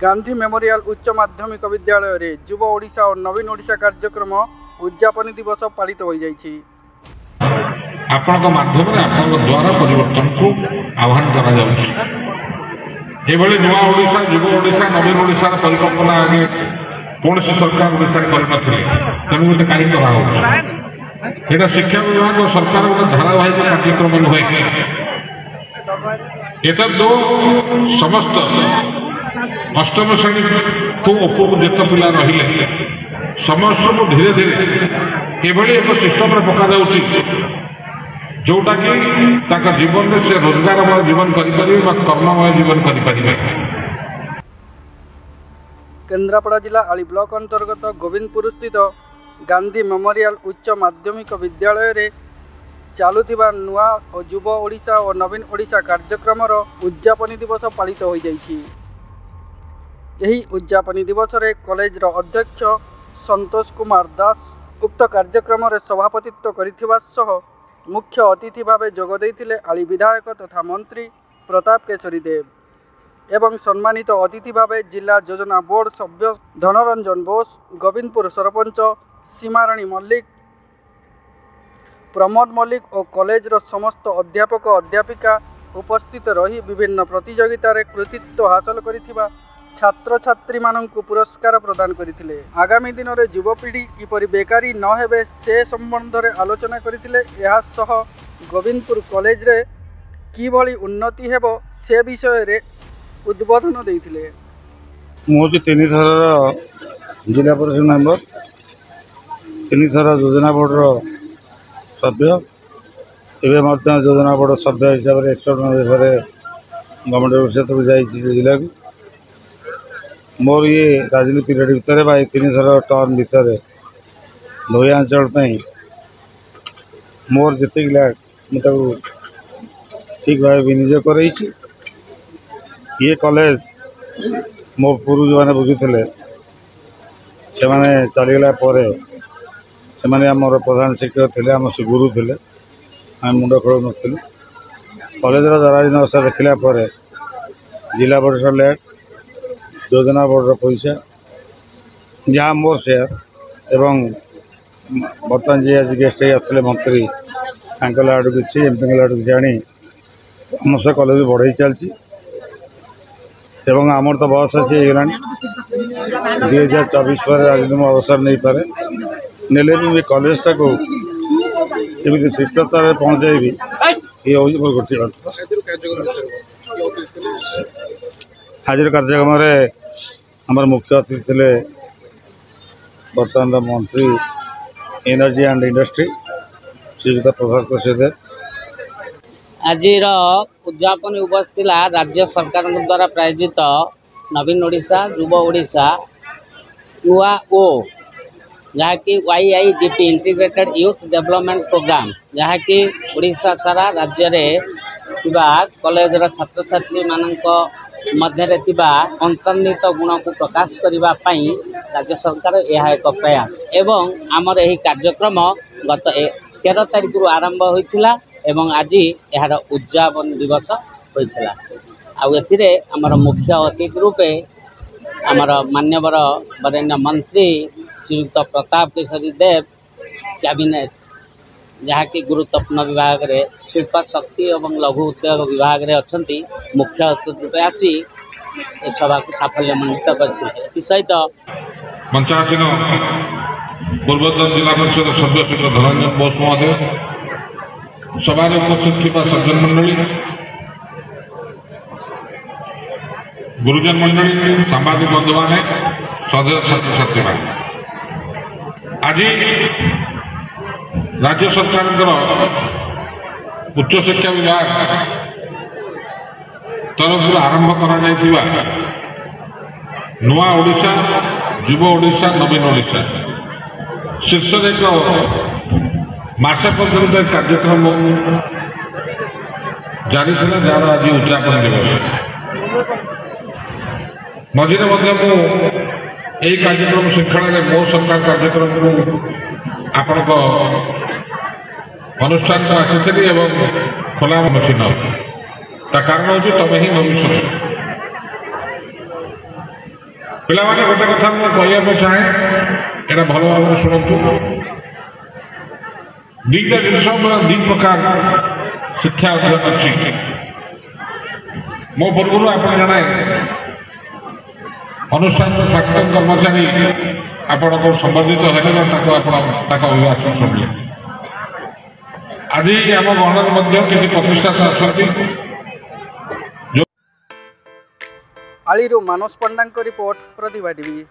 Gandhi memorial उच्च माध्यमिक विद्यालय रे युव ओडिशा और नवीन ओडिशा कार्यक्रम उद्यापन दिवस पालित हो जाइछि। आपनक माध्यम रे आपनक द्वारा परिवर्तन को आह्वान करा जाउछि। एभली नुआ ओडिशा युव ओडिशा नवीन ओडिशा परिकल्पना आगे कौन सरकार ओडिशा कर नथिले तेणु गोटे कहीं करा हो शिक्षा विभाग और सरकार गोटे धारावाहिक कार्यक्रम नुहे। एतद दो समस्त अष्टम श्रेणी को उपरକୁ ଯେତେ ପିଲା ରହିଲେ ସମସ୍ତଙ୍କୁ धीरे धीरे एभली एक सिस्टम पका जाउछि जोटा कि ताका जीवन में से रोजगारमय जीवन करिपारिबे बा कर्ममय जीवन करिपारिबे। केन्द्रापड़ा जिला आली ब्लॉक अंतर्गत गोविंदपुर स्थित गांधी मेमोरियल उच्च माध्यमिक विद्यालय रे चालुथिबा नुआ और युव ओडिशा और नवीन ओडिशा कार्यक्रम उद्यापन दिवस पालित हो जाइछि। यही उद्यापन दिवस रे कॉलेज रो अध्यक्ष संतोष कुमार दास उक्त कार्यक्रम रे सभापतित्व करिथिबा सह मुख्य अतिथि भावे जोग देइथिले आली विधायक तथा मंत्री प्रताप केशरी देव एवं सम्मानित अतिथि भावे जिला योजना बोर्ड सभ्य धनरंजन बोस, गोविंदपुर सरपंच सीमाराणी मल्लिक, प्रमोद मल्लिक और कॉलेज रो समस्त अध्यापक अध्यापिका उपस्थित रही विभिन्न प्रतियोगिता रे कृतित्व हासिल करिथिबा छात्र छात्री माननकु पुरस्कार प्रदान करथिले। आगामी दिन रे युवपीढ़ी किपरि बेकारी न हेबे से संबंध रे आलोचना करथिले। एहा सह गोविंदपुर कॉलेज रे किभली उन्नति हेबो से विषय रे उद्बोधन देथिले। मोजी 3 थर जिला परिषद मेंबर, 3 थर योजना बोर्ड रो सभ्य, एवं मध्य योजना बोर्ड सभ्य हिसाब से एक्सटर्नल गवर्नमेंट वेबसाइट को जाइए जिला को। मोर ये राजनीति पीरियड भितर 3 थर टर्म भितर लोही अंचल मोर जिते मुझे ठीक भाव विनियोग कर ये कॉलेज मो पूर्व जो मैंने बुझुले से मैंने चलीगला से आमर प्रधान शिक्षक थे आम से गुरु थे आम मुंड खोल नी कॉलेज दराजीन अवस्था देखला जिला परिषद लेट योजना बोर्ड पैसा जहाँ मोर शेयर एवं बर्तमान जी आज गेस्ट आते मंत्री आड़ कि एमपी आड़ कि आनी समस्त कॉलेज बढ़ई चलती आमर तो बस अच्छी होगा 2024 पर राजनीति में अवसर नहीं पारे नेले भी कॉलेजटा को एमती शिष्टता पहुँचाइबी ये हूँ मोर गोटे हाजिर कार्यक्रम आमर मुख्य अतिथि थे बर्तमान मंत्री एनर्जी एंड इंडस्ट्री श्रीयुक्त प्रभात केशरी। आज उद्यापन उपस्थित राज्य सरकार द्वारा प्रायोजित नवीन ओडिशा युव ओडिशा नुआ ओ जहाँकि YIDP integrated youth development program जहाँकि ओडिशा सारा राज्य में कॉलेज छात्र छात्री मानक मध्य अंतर्निहित गुण को प्रकाश करने राज्य सरकार यह एक प्रयास एवं आमर यही कार्यक्रम गत 13 तारिख रु आरंभ होता एवं आज यार उद्यापन दिवस होता। आमर मुख्य अतिथि रूपे आमर मान्यवर वरेण्य मंत्री श्रीयुक्त प्रताप केशरी देव कैबिनेट जहाँकि गुरुत्वपूर्ण विभाग रे शिल्प शक्ति और लघु उद्योग विभाग रे अच्छी मुख्य अतिथि रूपे आसी सभा को साफल्यमंडित करते सहित मंचासीन पूर्वतन जिला परिषद सभ्य श्री धनंजन बोस महोदय सभा उपस्थित थी सज्जन मंडली गुरुजन मंडली सांबादिक बंधु मैंने सदय छात्र छात्री आज राज्य सरकार उच्च शिक्षा विभाग तरफ आरंभ कर नुआ ओडिशा युव ओडिशा नवीन ओडिशा शीर्षक एक मास पर्यंत कार्यक्रम जारी था जार आज उद्यापन दिवस मझे यही कार्यक्रम श्रृंखला मो सरकार कार्यक्रम को आपण अनुष्ठान को आसी खोला चिन्ह ता कारण हूँ तुम ही भविष्य ପିଲାମାନେ ଗୋଟେ କଥା ମୁଁ କହିବାକୁ ଚାହେଁ, ଏଇଟା ଭଲ ଭାବରେ ଶୁଣନ୍ତୁ। ଦୁଇଟା ଜିନିଷ ଦୁଇ ପ୍ରକାର ଶିକ୍ଷା ଅଧ୍ୟୟନ ଅଛି। ମୋ ପୂର୍ବରୁ ଆପଣ ଜଣେ ଅନୁଷ୍ଠାନର ପ୍ରାକ୍ତନ କର୍ମଚାରୀ ଆପଣଙ୍କୁ ସମ୍ବନ୍ଧିତ ହେଲେ ବା ତାଙ୍କ ଅଭିଭାଷଣ ଶୁଣିଲେ। ଆଜି ଆମ ଗଣରେ ମଧ୍ୟ କିଛି ପ୍ରତିଷ୍ଠାତା ଅଛନ୍ତି। ଆଳିରୁ ମାନସ ପଣ୍ଡାଙ୍କ ରିପୋର୍ଟ ପ୍ରତିଭା ଟିଭି।